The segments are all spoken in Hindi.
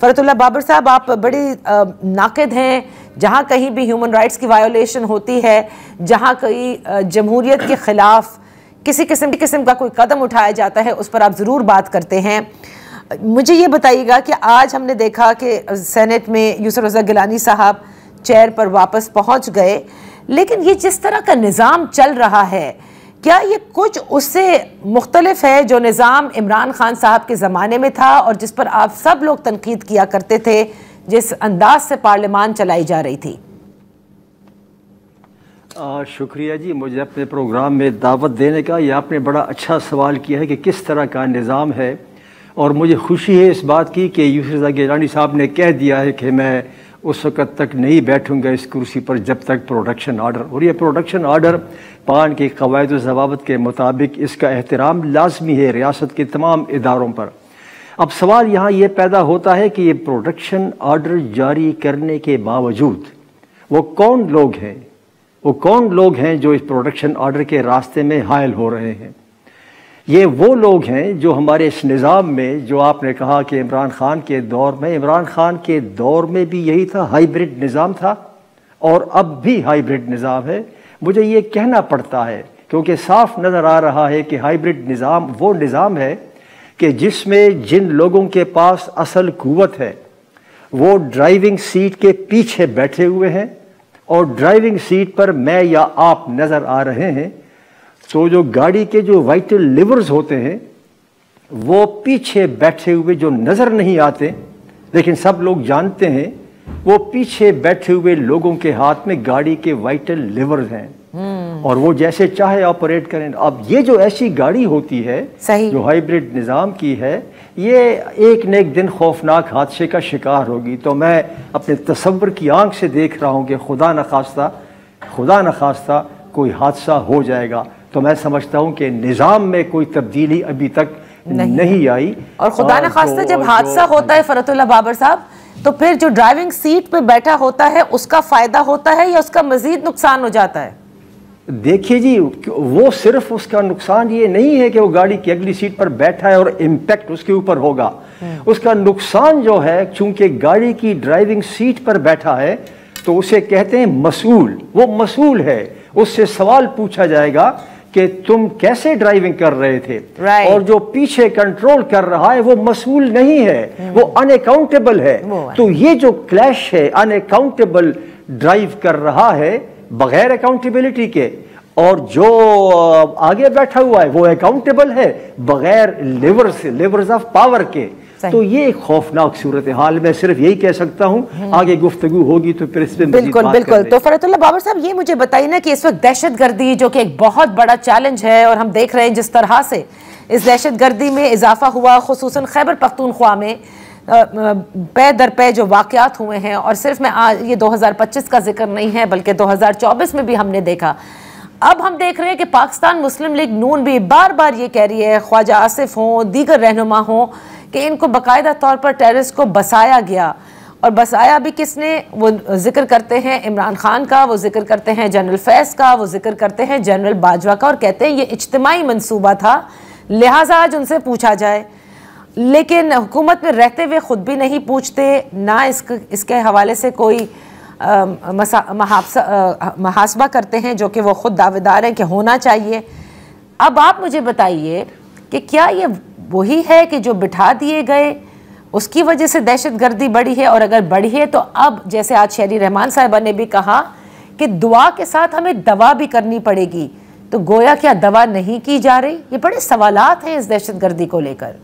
फरतुल्लाह बाबर साहब, आप बड़े नाक़िद हैं। जहाँ कहीं भी ह्यूमन राइट्स की वायोलेशन होती है, जहाँ कहीं जमहूरियत के ख़िलाफ़ किसी किस्म का कोई कदम उठाया जाता है, उस पर आप ज़रूर बात करते हैं। मुझे ये बताइएगा कि आज हमने देखा कि सेनेट में यूसुफ रज़ा गिलानी साहब चेयर पर वापस पहुँच गए, लेकिन ये जिस तरह का निज़ाम चल रहा है, क्या ये कुछ उससे मुख्तलिफ है जो निज़ाम इमरान खान साहब के ज़माने में था और जिस पर आप सब लोग तनकीद किया करते थे, जिस अंदाज से पार्लियामान चलाई जा रही थी? शुक्रिया जी, मुझे अपने प्रोग्राम में दावत देने का। ये आपने बड़ा अच्छा सवाल किया है कि किस तरह का निज़ाम है, और मुझे खुशी है इस बात की कि यूसुफ रज़ा गिलानी साहब ने कह दिया है कि मैं उस वक़्त तक नहीं बैठूंगा इस कुर्सी पर जब तक प्रोडक्शन आर्डर, और ये प्रोडक्शन आर्डर पान के क़वायद व ज़वाबित के मुताबिक इसका एहतराम लाजमी है रियासत के तमाम इदारों पर। अब सवाल यहाँ ये पैदा होता है कि ये प्रोडक्शन आर्डर जारी करने के बावजूद वो कौन लोग हैं जो इस प्रोडक्शन आर्डर के रास्ते में हायल हो रहे हैं। ये वो लोग हैं जो हमारे इस निज़ाम में, जो आपने कहा कि इमरान खान के दौर में भी यही था, हाइब्रिड निज़ाम था और अब भी हाइब्रिड निज़ाम है। मुझे ये कहना पड़ता है क्योंकि साफ नज़र आ रहा है कि हाइब्रिड निज़ाम वो निज़ाम है कि जिसमें जिन लोगों के पास असल कुव्वत है वो ड्राइविंग सीट के पीछे बैठे हुए हैं और ड्राइविंग सीट पर मैं या आप नज़र आ रहे हैं, तो जो गाड़ी के जो वाइटल लिवर्स होते हैं वो पीछे बैठे हुए जो नज़र नहीं आते लेकिन सब लोग जानते हैं, वो पीछे बैठे हुए लोगों के हाथ में गाड़ी के वाइटल लिवर्स हैं और वो जैसे चाहे ऑपरेट करें। अब ये जो ऐसी गाड़ी होती है जो हाइब्रिड निज़ाम की है, ये एक न एक दिन खौफनाक हादसे का शिकार होगी। तो मैं अपने तसव्वुर की आंख से देख रहा हूँ कि खुदा न खास्ता कोई हादसा हो जाएगा। तो मैं समझता हूँ कि निज़ाम में कोई तब्दीली अभी तक नहीं आई, और खुदा न खास्ता जब हादसा होता है फरतुल्लाह बाबर साहब, तो फिर जो ड्राइविंग सीट पे बैठा होता है उसका फ़ायदा होता है या उसका मज़ीद नुकसान हो जाता है? देखिए जी, वो सिर्फ उसका नुकसान ये नहीं है कि वो गाड़ी की अगली सीट पर बैठा है और इम्पैक्ट उसके ऊपर होगा। उसका नुकसान जो है, चूंकि गाड़ी की ड्राइविंग सीट पर बैठा है तो उसे कहते हैं मसूल। वो मसूल है, उससे सवाल पूछा जाएगा कि तुम कैसे ड्राइविंग कर रहे थे। और जो पीछे कंट्रोल कर रहा है वो मसूल नहीं है, वो अनअकाउंटेबल है। तो ये जो क्लैश है, अनअकाउंटेबल ड्राइव कर रहा है बगैर अकाउंटेबिलिटी के, और जो आगे बैठा हुआ है वो अकाउंटेबल है बगैर लिवर्स ऑफ पावर के। तो ये एक खौफनाक सूरत हाल। मैं सिर्फ यही कह सकता हूँ, आगे गुफ्तगू होगी तो फिर इस पे बिल्कुल। तो फरतुल्लाह बाबर साहब, ये मुझे बताइए ना कि इस वक्त दहशतगर्दी जो कि एक बहुत बड़ा चैलेंज है, और हम देख रहे हैं जिस तरह से इस दहशतगर्दी में इजाफा हुआ, खुसूसन खैबर पख्तूनख्वा में पे दर पे जो वाक़यात हुए हैं, और सिर्फ मैं आज ये 2025 का जिक्र नहीं है बल्कि 2024 में भी हमने देखा। अब हम देख रहे हैं कि पाकिस्तान मुस्लिम लीग नून भी बार बार ये कह रही है, ख्वाजा आसिफ हों, दीगर रहनुमा हों, कि इनको बाकायदा तौर पर टेररिस्ट को बसाया गया। और बसाया भी किसने? वो जिक्र करते हैं इमरान खान का, वो जिक्र करते हैं जनरल फैज़ का, वो जिक्र करते हैं जनरल बाजवा का, और कहते हैं ये इज्तिमाई मंसूबा था, लिहाजा आज उनसे पूछा जाए। लेकिन हुकूमत में रहते हुए ख़ुद भी नहीं पूछते, ना इसके हवाले से कोई मुहासबा करते हैं, जो कि वो ख़ुद दावेदार हैं कि होना चाहिए। अब आप मुझे बताइए कि क्या ये वही है कि जो बिठा दिए गए उसकी वजह से दहशतगर्दी बढ़ी है? और अगर बढ़ी है तो अब जैसे आज शहरी रहमान साहिबा ने भी कहा कि दुआ के साथ हमें दवा भी करनी पड़ेगी, तो गोया क्या दवा नहीं की जा रही? ये बड़े सवालात हैं इस दहशतगर्दी को लेकर।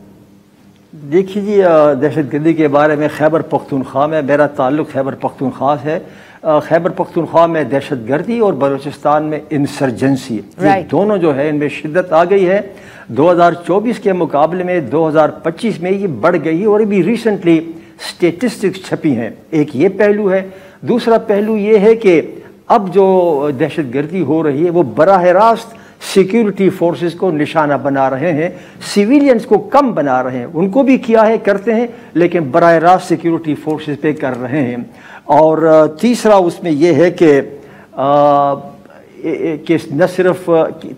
देखिए जी, दहशतगर्दी के बारे में खैबर पख्तूनख्वा में मेरा ताल्लुक़ खैबर पख्तूनख्वा है। खैबर पख्तूनख्वा में दहशतगर्दी और बलूचिस्तान में इंसर्जेंसी, ये दोनों जो है इनमें शिद्दत आ गई है। 2024 के मुकाबले में 2025 में ये बढ़ गई है, और अभी रिसेंटली स्टेटिस्टिक्स छपी हैं। एक ये पहलू है। दूसरा पहलू ये है कि अब जो दहशतगर्दी हो रही है वो बराह रास्त सिक्योरिटी फोर्सेस को निशाना बना रहे हैं, सिविलियंस को कम बना रहे हैं। उनको भी किया है, करते हैं, लेकिन बराह रास्त सिक्योरिटी फोर्सेस पे कर रहे हैं। और तीसरा उसमें यह है कि न सिर्फ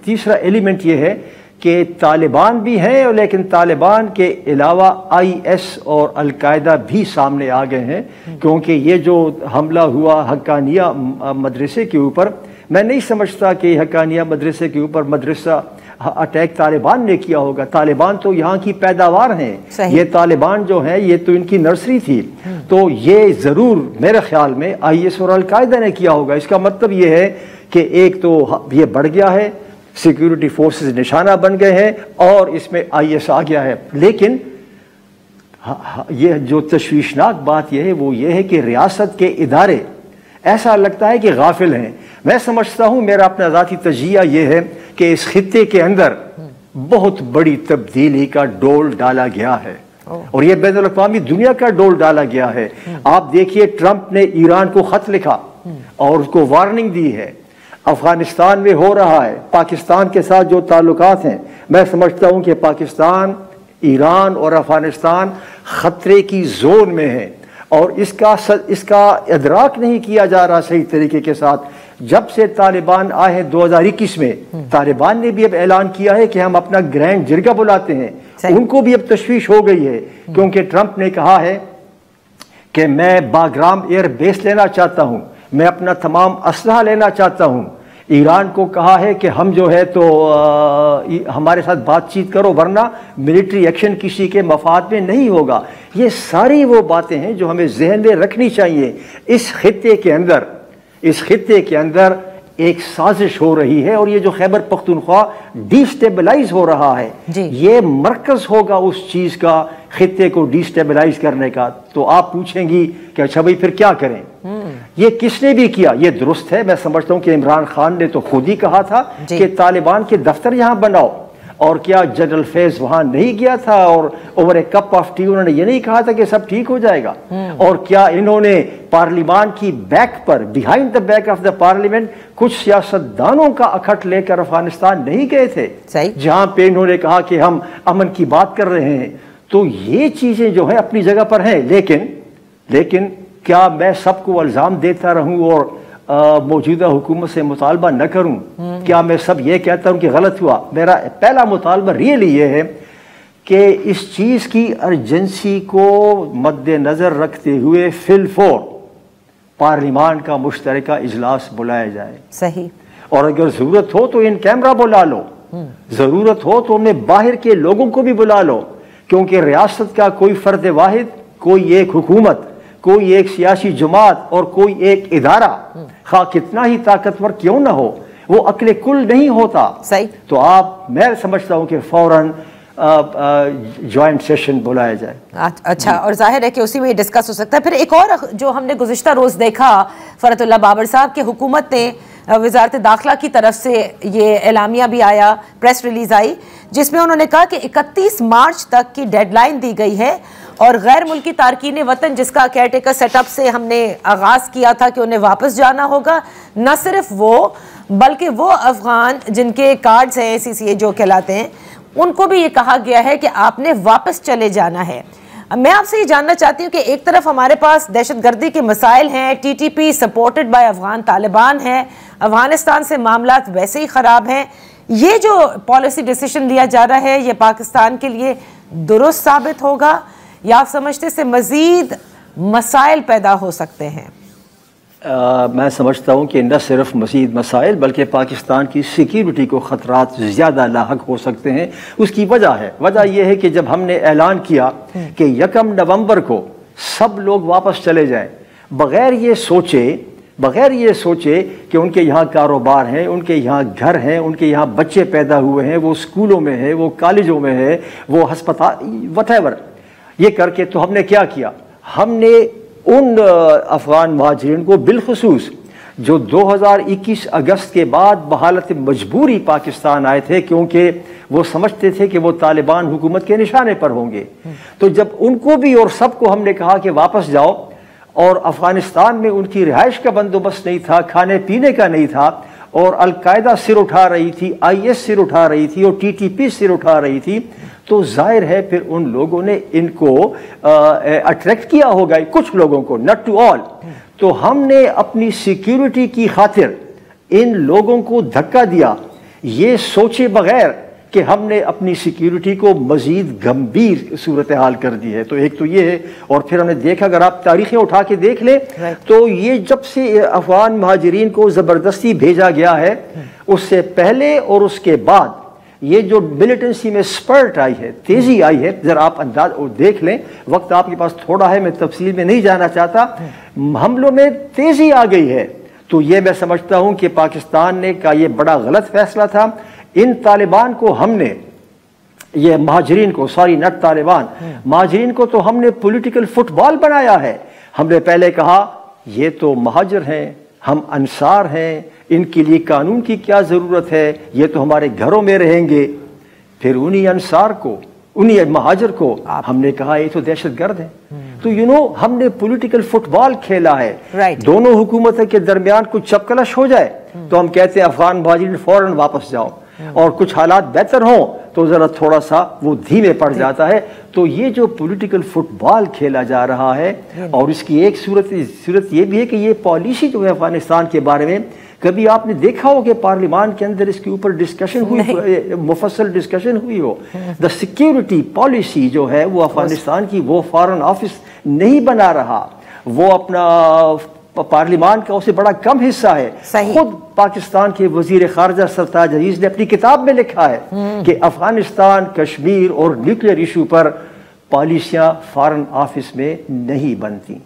तीसरा एलिमेंट ये है कि तालिबान भी हैं, लेकिन तालिबान के अलावा IS और अलकायदा भी सामने आ गए हैं, क्योंकि ये जो हमला हुआ हक्कानिया मदरसे के ऊपर, मैं नहीं समझता कि हक्कानिया मदरसे के ऊपर मदरसा अटैक तालिबान ने किया होगा। तालिबान तो यहाँ की पैदावार हैं, ये तालिबान जो है ये तो इनकी नर्सरी थी, तो ये ज़रूर मेरे ख्याल में IS और अलकायदा ने किया होगा। इसका मतलब ये है कि एक तो ये बढ़ गया है, सिक्योरिटी फोर्सेस निशाना बन गए हैं और इसमें IS आ गया है। लेकिन ये जो तशवीशनाक बात यह है वो ये है कि रियासत के इदारे ऐसा लगता है कि गाफिल हैं। मैं समझता हूँ, मेरा अपना ज़ाती तजिया ये है कि इस खित्ते के अंदर बहुत बड़ी तब्दीली का डोल डाला गया है और ये बैनुल अक़वामी दुनिया का डोल डाला गया है। आप देखिए, ट्रंप ने ईरान को खत लिखा और उसको वार्निंग दी है। अफगानिस्तान में हो रहा है, पाकिस्तान के साथ जो ताल्लुकात हैं, मैं समझता हूँ कि पाकिस्तान, ईरान और अफगानिस्तान खतरे की जोन में है और इसका इदराक नहीं किया जा रहा सही तरीके के साथ। जब से तालिबान आए हैं 2021 में, तालिबान ने भी अब ऐलान किया है कि हम अपना ग्रैंड जिरगा बुलाते हैं। उनको भी अब तशवीश हो गई है, क्योंकि ट्रंप ने कहा है कि मैं बाग्राम एयर बेस लेना चाहता हूं, मैं अपना तमाम असलहा लेना चाहता हूं। ईरान को कहा है कि हम जो है तो हमारे साथ बातचीत करो, वरना मिलिट्री एक्शन किसी के मफाद में नहीं होगा। ये सारी वो बातें हैं जो हमें जहन में रखनी चाहिए। इस खित्ते के अंदर एक साजिश हो रही है और ये जो खैबर पख्तूनख्वा डिस्टेबलाइज हो रहा है, ये मरकज होगा उस चीज का, खित्ते को डिस्टेबलाइज करने का। तो आप पूछेंगी कि अच्छा भाई फिर क्या करें? ये किसने भी किया, ये दुरुस्त है। मैं समझता हूं कि इमरान खान ने तो खुद ही कहा था कि तालिबान के दफ्तर यहां बनाओ, और क्या जनरल फैज वहां नहीं गया था और over A cup of T उन्होंने ये नहीं कहा था कि सब ठीक हो जाएगा? और क्या इन्होंने पार्लियामान की बैक पर, behind the back of the parliament, कुछ सियासतदानों का अखट लेकर अफगानिस्तान नहीं गए थे, जहां पे इन्होंने कहा कि हम अमन की बात कर रहे हैं? तो ये चीजें जो है अपनी जगह पर हैं, लेकिन क्या मैं सबको इल्जाम देता रहूं और मौजूदा हुकूमत से मुतालबा न करूं? क्या मैं सब ये कहता हूं कि गलत हुआ? मेरा पहला मुतालबा रियली ये है कि इस चीज़ की अर्जेंसी को मद्देनज़र रखते हुए फिलफौर पार्लियामान का मुश्तरका इजलास बुलाया जाए। सही। और अगर ज़रूरत हो तो इन कैमरा बुला लो, ज़रूरत हो तो उन्हें बाहर के लोगों को भी बुला लो, क्योंकि रियासत का कोई फ़र्द वाहिद, कोई एक हुकूमत, कोई एक सियासी जमात और कोई एक इदारा, खा कितना ही ताकतवर क्यों ना हो, वो अक्ले कुल नहीं होता। सही। तो मैं समझता हूं कि फौरन जॉइंट सेशन बुलाया जाए। अच्छा, और जाहिर है कि उसी में डिस्कस हो सकता है। फिर एक और जो हमने गुज़िश्ता रोज़ देखा, फरहतुल्लाह बाबर साहब की हुकूमत ने वज़ारत दाखिला की तरफ से ये एलामिया भी आया, प्रेस रिलीज आई, जिसमें उन्होंने कहा कि 31 मार्च तक की डेडलाइन दी गई है और गैर मुल्की तारकीन वतन जिसका केयर टेकर सेटअप से हमने आगाज़ किया था कि उन्हें वापस जाना होगा, न सिर्फ वो बल्कि वो अफगान जिनके कार्ड्स हैं CCA जो कहलाते हैं, उनको भी ये कहा गया है कि आपने वापस चले जाना है। मैं आपसे ये जानना चाहती हूँ कि एक तरफ हमारे पास दहशतगर्दी के मसाइल हैं, TTP supported by Afghan Taliban है, अफगानिस्तान से मामलात वैसे ही ख़राब हैं, ये जो पॉलिसी डिसीजन लिया जा रहा है ये पाकिस्तान के लिए दुरुस्त साबित होगा या आप समझते से मज़ीद मसाइल पैदा हो सकते हैं? मैं समझता हूँ कि न सिर्फ मज़ीद मसाइल बल्कि पाकिस्तान की सिक्योरिटी को ख़तरात ज़्यादा लाहक हो सकते हैं। उसकी वजह यह है कि जब हमने ऐलान किया कि 1 नवंबर को सब लोग वापस चले जाएं, बग़ैर ये सोचे कि उनके यहाँ कारोबार हैं, उनके यहाँ घर हैं, उनके यहाँ बच्चे पैदा हुए हैं, वो स्कूलों में है, वो कॉलेजों में है, वो हस्पताल, व्हाटएवर, ये करके तो हमने क्या किया? हमने उन अफ़गान महाजिरीन को बिलखुसूस जो 2021 अगस्त के बाद बहालत मजबूरी पाकिस्तान आए थे, क्योंकि वो समझते थे कि वो तालिबान हुकूमत के निशाने पर होंगे, तो जब उनको भी और सबको हमने कहा कि वापस जाओ, और अफ़गानिस्तान में उनकी रिहाइश का बंदोबस्त नहीं था, खाने पीने का नहीं था, और अलकायदा सिर उठा रही थी, IS सिर उठा रही थी और TTP सिर उठा रही थी, तो जाहिर है फिर उन लोगों ने इनको अट्रैक्ट किया होगा, कुछ लोगों को, नॉट टू ऑल। तो हमने अपनी सिक्योरिटी की खातिर इन लोगों को धक्का दिया, ये सोचे बगैर कि हमने अपनी सिक्योरिटी को मज़ीद गंभीर सूरत हाल कर दी है। तो एक तो ये है, और फिर हमने देखा, अगर आप तारीखें उठा के देख लें तो ये जब से अफगान महाजरीन को ज़बरदस्ती भेजा गया है, उससे पहले और उसके बाद ये जो मिलिटेंसी में स्पर्ट आई है, तेज़ी आई है, ज़रा आप अंदाज देख लें। वक्त आपके पास थोड़ा है, मैं तफसील में नहीं जाना चाहता। हमलों में तेज़ी आ गई है। तो ये मैं समझता हूँ कि पाकिस्तान ने का ये बड़ा गलत फैसला था। इन तालिबान को हमने, ये महाजरीन को, सॉरी नट तालिबान, महाजरीन को तो हमने पॉलिटिकल फुटबॉल बनाया है। हमने पहले कहा ये तो महाजर हैं, हम अंसार हैं, इनके लिए कानून की क्या ज़रूरत है, ये तो हमारे घरों में रहेंगे। फिर उन्हीं अंसार को, उन्हीं महाजर को हमने कहा ये तो दहशतगर्द है। तो हमने पॉलिटिकल फुटबॉल खेला है। दोनों हुकूमतों के दरमियान कुछ चपकलश हो जाए तो हम कहते हैं अफगान महाजरीन फौरन वापस जाओ, और कुछ हालात बेहतर हों तो ज़रा थोड़ा सा वो धीमे पड़ जाता है। तो ये जो पॉलिटिकल फुटबॉल खेला जा रहा है, और इसकी एक सूरत ये भी है कि ये पॉलिसी जो है अफगानिस्तान के बारे में, कभी आपने देखा हो कि पार्लियामान के अंदर इसके ऊपर डिस्कशन हुई, मुफस्सल डिस्कशन हुई हो? द सिक्योरिटी पॉलिसी जो है वो अफगानिस्तान की, वो फॉरेन ऑफिस नहीं बना रहा, वो अपना पार्लियामान का उससे बड़ा कम हिस्सा है। खुद पाकिस्तान के वजीर खारजा सरताज अजीज ने अपनी किताब में लिखा है कि अफगानिस्तान, कश्मीर और न्यूक्लियर इशू पर पॉलिसियां फॉरेन ऑफिस में नहीं बनती।